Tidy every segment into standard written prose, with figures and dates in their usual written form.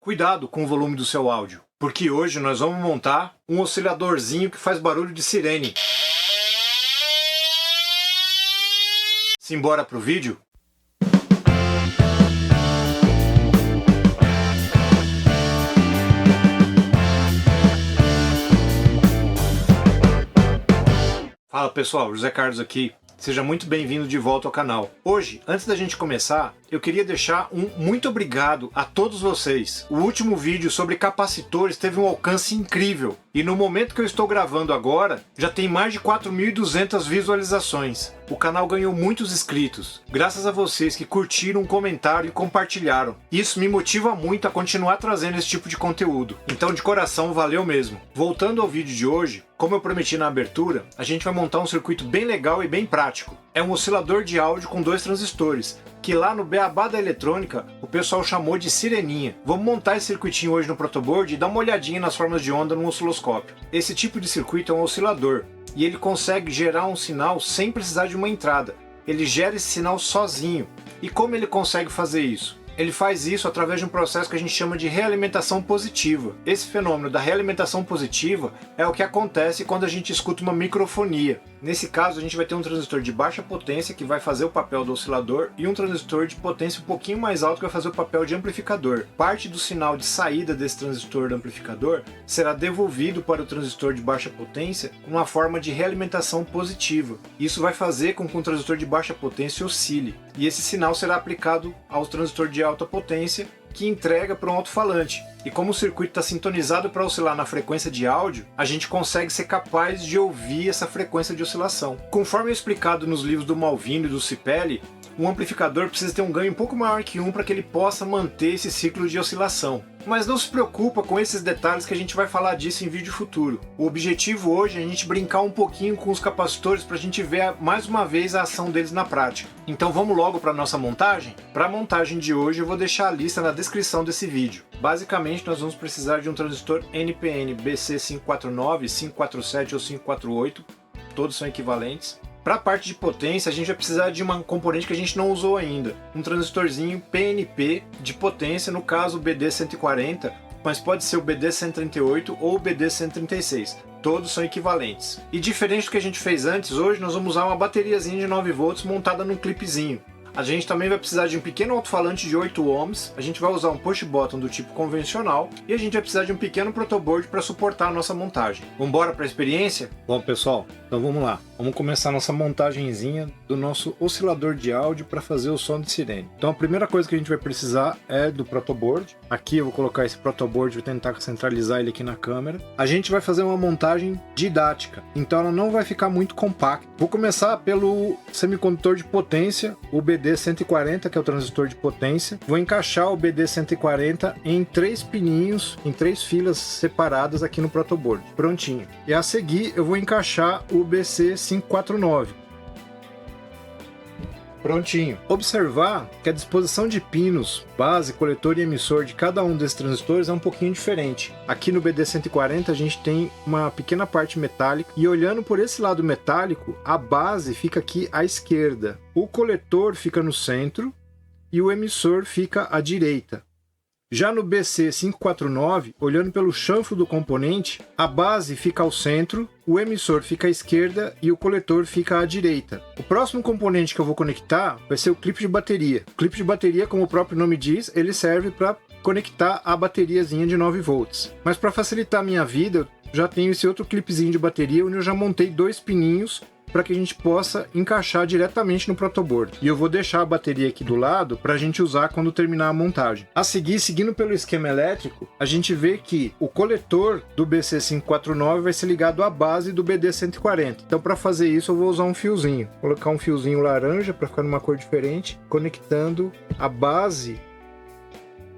Cuidado com o volume do seu áudio, porque hoje nós vamos montar um osciladorzinho que faz barulho de sirene. Simbora pro vídeo? Fala pessoal, José Carlos aqui. Seja muito bem-vindo de volta ao canal. Hoje, antes da gente começar, eu queria deixar um muito obrigado a todos vocês. O último vídeo sobre capacitores teve um alcance incrível. E no momento que eu estou gravando agora, já tem mais de 4.200 visualizações. O canal ganhou muitos inscritos, graças a vocês que curtiram, comentaram e compartilharam. Isso me motiva muito a continuar trazendo esse tipo de conteúdo. Então, de coração, valeu mesmo. Voltando ao vídeo de hoje, como eu prometi na abertura, a gente vai montar um circuito bem legal e bem prático. É um oscilador de áudio com 2 transistores, que lá no beabá da eletrônica o pessoal chamou de sireninha. Vamos montar esse circuitinho hoje no protoboard e dar uma olhadinha nas formas de onda no osciloscópio. Esse tipo de circuito é um oscilador, e ele consegue gerar um sinal sem precisar de uma entrada. Ele gera esse sinal sozinho. E como ele consegue fazer isso? Ele faz isso através de um processo que a gente chama de realimentação positiva. Esse fenômeno da realimentação positiva é o que acontece quando a gente escuta uma microfonia. Nesse caso, a gente vai ter um transistor de baixa potência que vai fazer o papel do oscilador e um transistor de potência um pouquinho mais alto que vai fazer o papel de amplificador. Parte do sinal de saída desse transistor do amplificador será devolvido para o transistor de baixa potência com uma forma de realimentação positiva. Isso vai fazer com que o transistor de baixa potência oscile. E esse sinal será aplicado ao transistor de alta potência, que entrega para um alto-falante. E como o circuito está sintonizado para oscilar na frequência de áudio, a gente consegue ser capaz de ouvir essa frequência de oscilação. Conforme explicado nos livros do Malvino e do Cipelli, um amplificador precisa ter um ganho um pouco maior que 1 para que ele possa manter esse ciclo de oscilação. Mas não se preocupa com esses detalhes que a gente vai falar disso em vídeo futuro. O objetivo hoje é a gente brincar um pouquinho com os capacitores para a gente ver mais uma vez a ação deles na prática. Então vamos logo para a nossa montagem? Para a montagem de hoje eu vou deixar a lista na descrição desse vídeo. Basicamente nós vamos precisar de um transistor NPN BC549, 547 ou 548, todos são equivalentes. Para a parte de potência, a gente vai precisar de uma componente que a gente não usou ainda. Um transistorzinho PNP de potência, no caso o BD140, mas pode ser o BD138 ou o BD136. Todos são equivalentes. E diferente do que a gente fez antes, hoje nós vamos usar uma bateriazinha de 9 volts montada num clipezinho. A gente também vai precisar de um pequeno alto-falante de 8 ohms, a gente vai usar um push button do tipo convencional e a gente vai precisar de um pequeno protoboard para suportar a nossa montagem. Vamos embora para a experiência? Bom pessoal, então vamos lá. Vamos começar a nossa montagenzinha do nosso oscilador de áudio para fazer o som de sirene. Então a primeira coisa que a gente vai precisar é do protoboard. Aqui eu vou colocar esse protoboard, vou tentar centralizar ele aqui na câmera. A gente vai fazer uma montagem didática, então ela não vai ficar muito compacta. Vou começar pelo semicondutor de potência, o BD140, que é o transistor de potência. Vou encaixar o BD140 em 3 pininhos, em 3 filas separadas aqui no protoboard. Prontinho. E a seguir eu vou encaixar o BC549. Prontinho. Observar que a disposição de pinos, base, coletor e emissor de cada um desses transistores é um pouquinho diferente. Aqui no BD140 a gente tem uma pequena parte metálica e olhando por esse lado metálico, a base fica aqui à esquerda. O coletor fica no centro e o emissor fica à direita. Já no BC549, olhando pelo chanfro do componente, a base fica ao centro, o emissor fica à esquerda e o coletor fica à direita. O próximo componente que eu vou conectar vai ser o clipe de bateria. O clipe de bateria, como o próprio nome diz, ele serve para conectar a bateriazinha de 9 volts. Mas para facilitar a minha vida, eu já tenho esse outro clipezinho de bateria onde eu já montei 2 pininhos para que a gente possa encaixar diretamente no protoboard. E eu vou deixar a bateria aqui do lado para a gente usar quando terminar a montagem. A seguir, seguindo pelo esquema elétrico, a gente vê que o coletor do BC549 vai ser ligado à base do BD140. Então, para fazer isso, eu vou usar um fiozinho. Vou colocar um fiozinho laranja para ficar numa cor diferente, conectando a base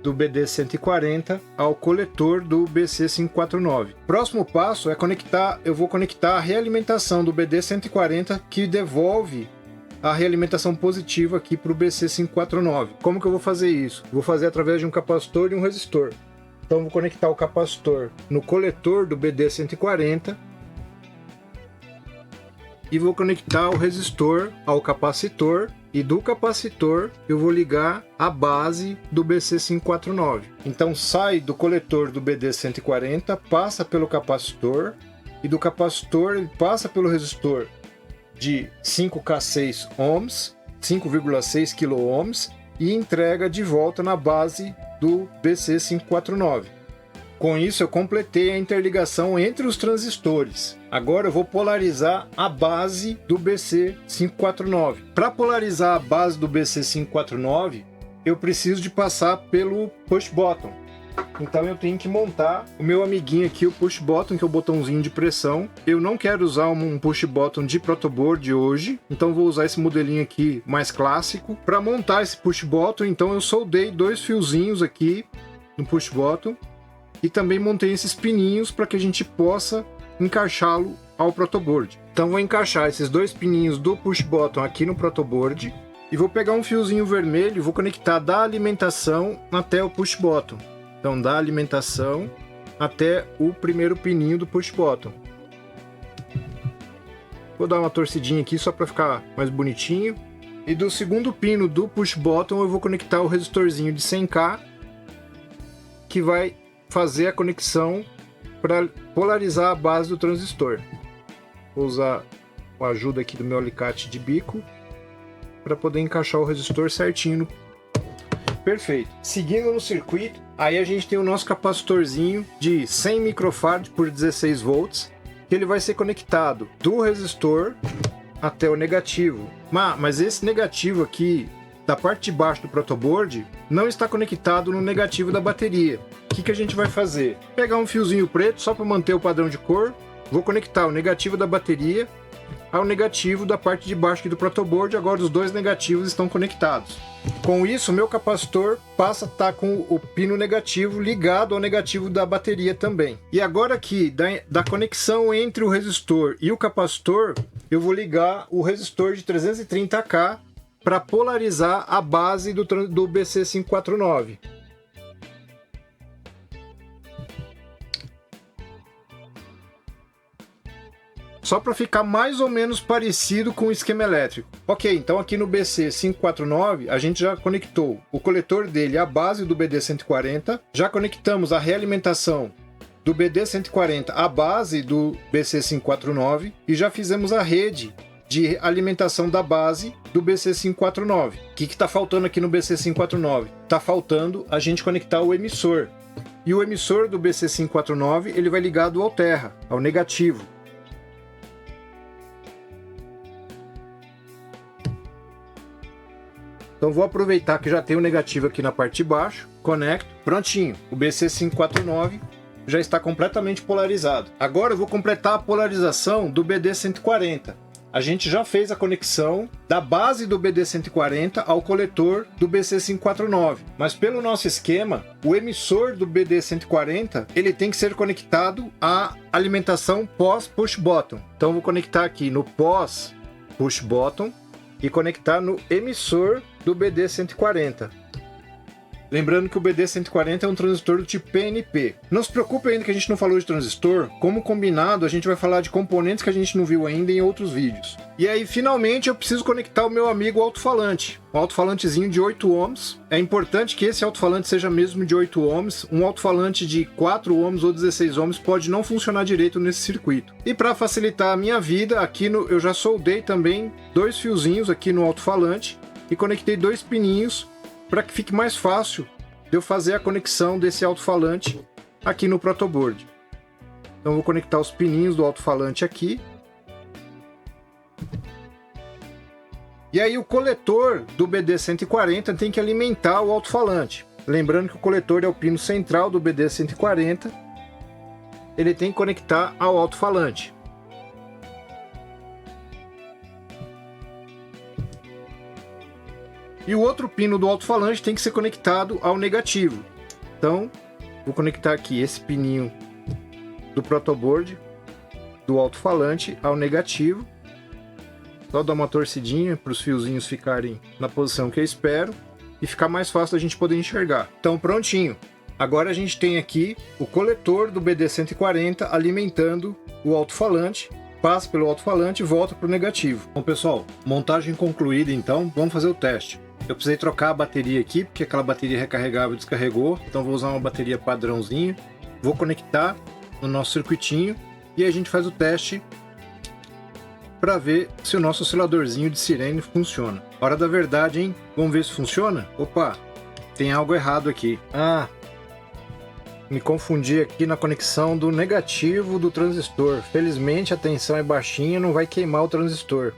do BD140 ao coletor do BC549. Próximo passo é eu vou conectar a realimentação do BD140 que devolve a realimentação positiva aqui para o BC549. Como que eu vou fazer isso? Vou fazer através de um capacitor e um resistor. Então vou conectar o capacitor no coletor do BD140 e vou conectar o resistor ao capacitor e do capacitor eu vou ligar a base do BC549. Então sai do coletor do BD140, passa pelo capacitor, e do capacitor ele passa pelo resistor de 5K6 ohms, 5,6 kΩ, e entrega de volta na base do BC549. Com isso eu completei a interligação entre os transistores. Agora eu vou polarizar a base do BC549. Para polarizar a base do BC549, eu preciso de passar pelo push button. Então eu tenho que montar o meu amiguinho aqui, o push button, que é o botãozinho de pressão. Eu não quero usar um push button de protoboard hoje, então vou usar esse modelinho aqui mais clássico. Para montar esse push button, então eu soldei 2 fiozinhos aqui no push button e também montei esses pininhos para que a gente possa encaixá-lo ao protoboard. Então vou encaixar esses 2 pininhos do push button aqui no protoboard e vou pegar um fiozinho vermelho e vou conectar da alimentação até o push button. Então da alimentação até o primeiro pininho do push button. Vou dar uma torcidinha aqui só para ficar mais bonitinho. E do segundo pino do push button eu vou conectar o resistorzinho de 100K, que vai fazer a conexão para polarizar a base do transistor. Vou usar a ajuda aqui do meu alicate de bico para poder encaixar o resistor certinho. Perfeito. Seguindo no circuito, aí a gente tem o nosso capacitorzinho de 100 microfarad por 16 volts, que ele vai ser conectado do resistor até o negativo. Mas esse negativo aqui, da parte de baixo do protoboard, não está conectado no negativo da bateria. O que a gente vai fazer? Pegar um fiozinho preto só para manter o padrão de cor, vou conectar o negativo da bateria ao negativo da parte de baixo aqui do protoboard. Agora os 2 negativos estão conectados. Com isso, o meu capacitor passa a estar com o pino negativo ligado ao negativo da bateria também. E agora aqui, da conexão entre o resistor e o capacitor, eu vou ligar o resistor de 330K para polarizar a base do BC549. Só para ficar mais ou menos parecido com o esquema elétrico. Ok, então aqui no BC549 a gente já conectou o coletor dele à base do BD140, já conectamos a realimentação do BD140 à base do BC549 e já fizemos a rede de alimentação da base do BC549. O que está faltando aqui no BC549? Está faltando a gente conectar o emissor. E o emissor do BC549 ele vai ligado ao terra, ao negativo. Então vou aproveitar que já tem o negativo aqui na parte de baixo, conecto, prontinho. O BC549 já está completamente polarizado. Agora eu vou completar a polarização do BD140. A gente já fez a conexão da base do BD140 ao coletor do BC549. Mas pelo nosso esquema, o emissor do BD140 ele tem que ser conectado à alimentação pós-push button. Então eu vou conectar aqui no pós-push button e conectar no emissor do BD140. Lembrando que o BD140 é um transistor do tipo PNP. Não se preocupe ainda que a gente não falou de transistor. Como combinado, a gente vai falar de componentes que a gente não viu ainda em outros vídeos. E aí, finalmente, eu preciso conectar o meu amigo alto-falante. Um alto-falantezinho de 8 ohms. É importante que esse alto-falante seja mesmo de 8 ohms. Um alto-falante de 4 ohms ou 16 ohms pode não funcionar direito nesse circuito. E para facilitar a minha vida, aqui eu já soldei também 2 fiozinhos aqui no alto-falante e conectei 2 pininhos para que fique mais fácil de eu fazer a conexão desse alto-falante aqui no protoboard. Então vou conectar os pininhos do alto-falante aqui. E aí o coletor do BD140 tem que alimentar o alto-falante. Lembrando que o coletor é o pino central do BD140. Ele tem que conectar ao alto-falante. E o outro pino do alto-falante tem que ser conectado ao negativo. Então, vou conectar aqui esse pininho do protoboard, do alto-falante, ao negativo. Só dar uma torcidinha para os fiozinhos ficarem na posição que eu espero e ficar mais fácil a gente poder enxergar. Então, prontinho. Agora a gente tem aqui o coletor do BD140 alimentando o alto-falante. passa pelo alto-falante e volta para o negativo. Bom, pessoal, montagem concluída então, vamos fazer o teste. Eu precisei trocar a bateria aqui, porque aquela bateria recarregável descarregou, então vou usar uma bateria padrãozinha. Vou conectar no nosso circuitinho e aí a gente faz o teste para ver se o nosso osciladorzinho de sirene funciona. Hora da verdade, hein? Vamos ver se funciona? Opa, tem algo errado aqui. Ah, me confundi aqui na conexão do negativo do transistor. Felizmente a tensão é baixinha, não vai queimar o transistor.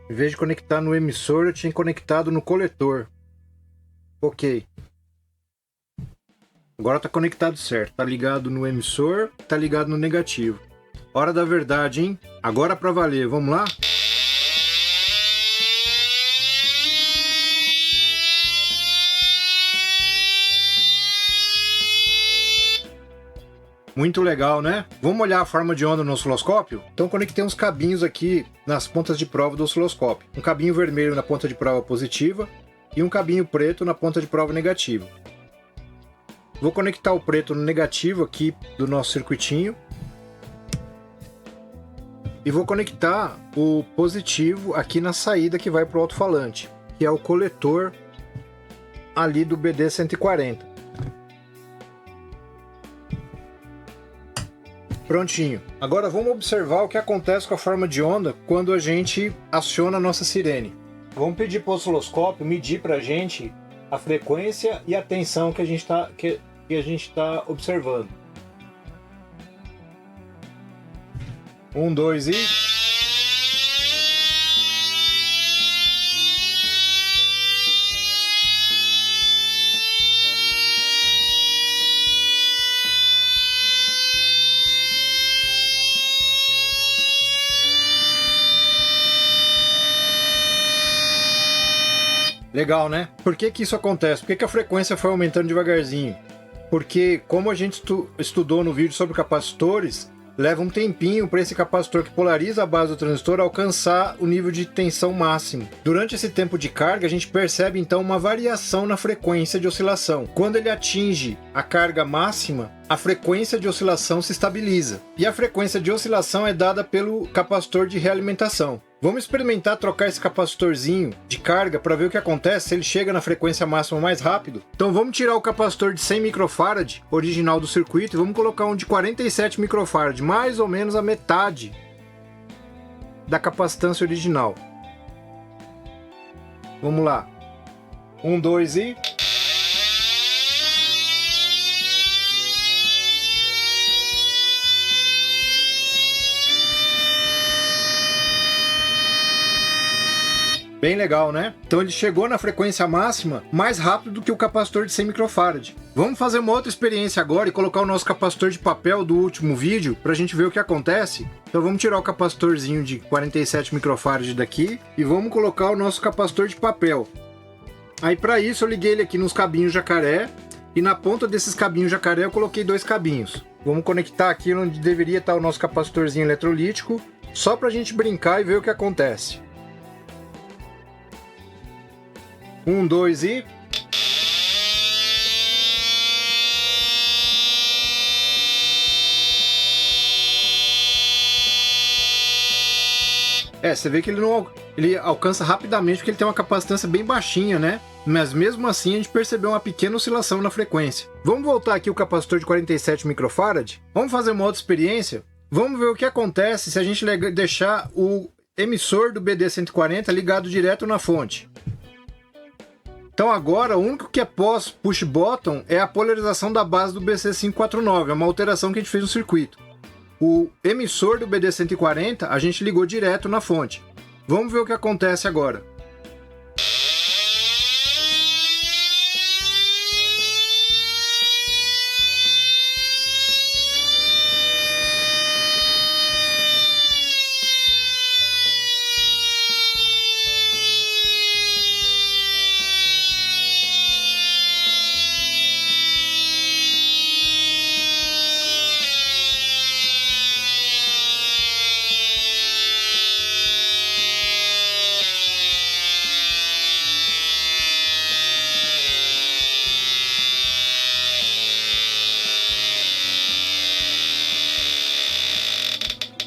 Em vez de conectar no emissor, eu tinha conectado no coletor. Ok. Agora está conectado certo. Está ligado no emissor, está ligado no negativo. Hora da verdade, hein? Agora para valer. Vamos lá? Muito legal, né? Vamos olhar a forma de onda no osciloscópio? Então conectei uns cabinhos aqui nas pontas de prova do osciloscópio. Um cabinho vermelho na ponta de prova positiva e um cabinho preto na ponta de prova negativa. Vou conectar o preto no negativo aqui do nosso circuitinho. E vou conectar o positivo aqui na saída que vai para o alto-falante, que é o coletor ali do BD140. Prontinho. Agora vamos observar o que acontece com a forma de onda quando a gente aciona a nossa sirene. Vamos pedir para o osciloscópio medir para a gente a frequência e a tensão que a gente está observando. 1, 2 e... Legal, né? Por que que isso acontece? Por que que a frequência foi aumentando devagarzinho? Porque, como a gente estudou no vídeo sobre capacitores, leva um tempinho para esse capacitor que polariza a base do transistor alcançar o nível de tensão máximo. Durante esse tempo de carga, a gente percebe então uma variação na frequência de oscilação. Quando ele atinge a carga máxima, a frequência de oscilação se estabiliza. E a frequência de oscilação é dada pelo capacitor de realimentação. Vamos experimentar trocar esse capacitorzinho de carga para ver o que acontece se ele chega na frequência máxima mais rápido. Então vamos tirar o capacitor de 100 microfarad original do circuito e vamos colocar um de 47 microfarad, mais ou menos a metade da capacitância original. Vamos lá. 1, 2 e... Bem legal, né? Então ele chegou na frequência máxima mais rápido do que o capacitor de 100 microfarad. Vamos fazer uma outra experiência agora e colocar o nosso capacitor de papel do último vídeo para a gente ver o que acontece. Então vamos tirar o capacitorzinho de 47 microfarad daqui e vamos colocar o nosso capacitor de papel. Aí para isso eu liguei ele aqui nos cabinhos jacaré e na ponta desses cabinhos jacaré eu coloquei 2 cabinhos. Vamos conectar aqui onde deveria estar o nosso capacitorzinho eletrolítico, só para a gente brincar e ver o que acontece. 1, 2 e... Você vê que ele alcança rapidamente porque ele tem uma capacitância bem baixinha, né? Mas mesmo assim a gente percebeu uma pequena oscilação na frequência. Vamos voltar aqui o capacitor de 47 microfarad. Vamos fazer uma outra experiência. Vamos ver o que acontece se a gente deixar o emissor do BD140 ligado direto na fonte. Então agora o único que é pós push button é a polarização da base do BC549, é uma alteração que a gente fez no circuito. O emissor do BD140 a gente ligou direto na fonte. Vamos ver o que acontece agora.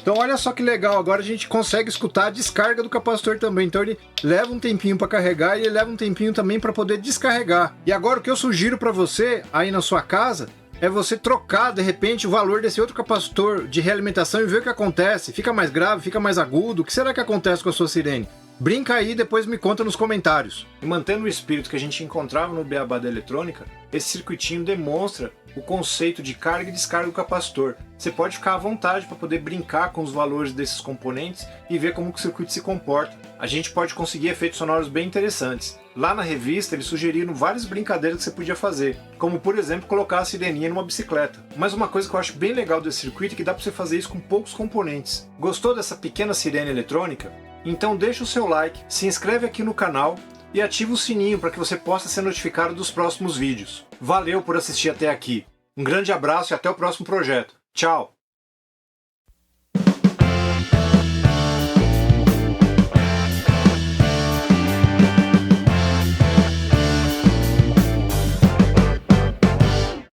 Então olha só que legal, agora a gente consegue escutar a descarga do capacitor também. Então ele leva um tempinho para carregar e ele leva um tempinho também para poder descarregar. E agora o que eu sugiro para você aí na sua casa é você trocar de repente o valor desse outro capacitor de realimentação e ver o que acontece. Fica mais grave, fica mais agudo, o que será que acontece com a sua sirene? Brinca aí e depois me conta nos comentários. E mantendo o espírito que a gente encontrava no beabá da eletrônica, esse circuitinho demonstra o conceito de carga e descarga do capacitor. Você pode ficar à vontade para poder brincar com os valores desses componentes e ver como que o circuito se comporta. A gente pode conseguir efeitos sonoros bem interessantes. Lá na revista eles sugeriram várias brincadeiras que você podia fazer, como por exemplo colocar a sireninha numa bicicleta. Mas uma coisa que eu acho bem legal desse circuito é que dá para você fazer isso com poucos componentes. Gostou dessa pequena sirene eletrônica? Então deixa o seu like, se inscreve aqui no canal e ativa o sininho para que você possa ser notificado dos próximos vídeos. Valeu por assistir até aqui. Um grande abraço e até o próximo projeto. Tchau!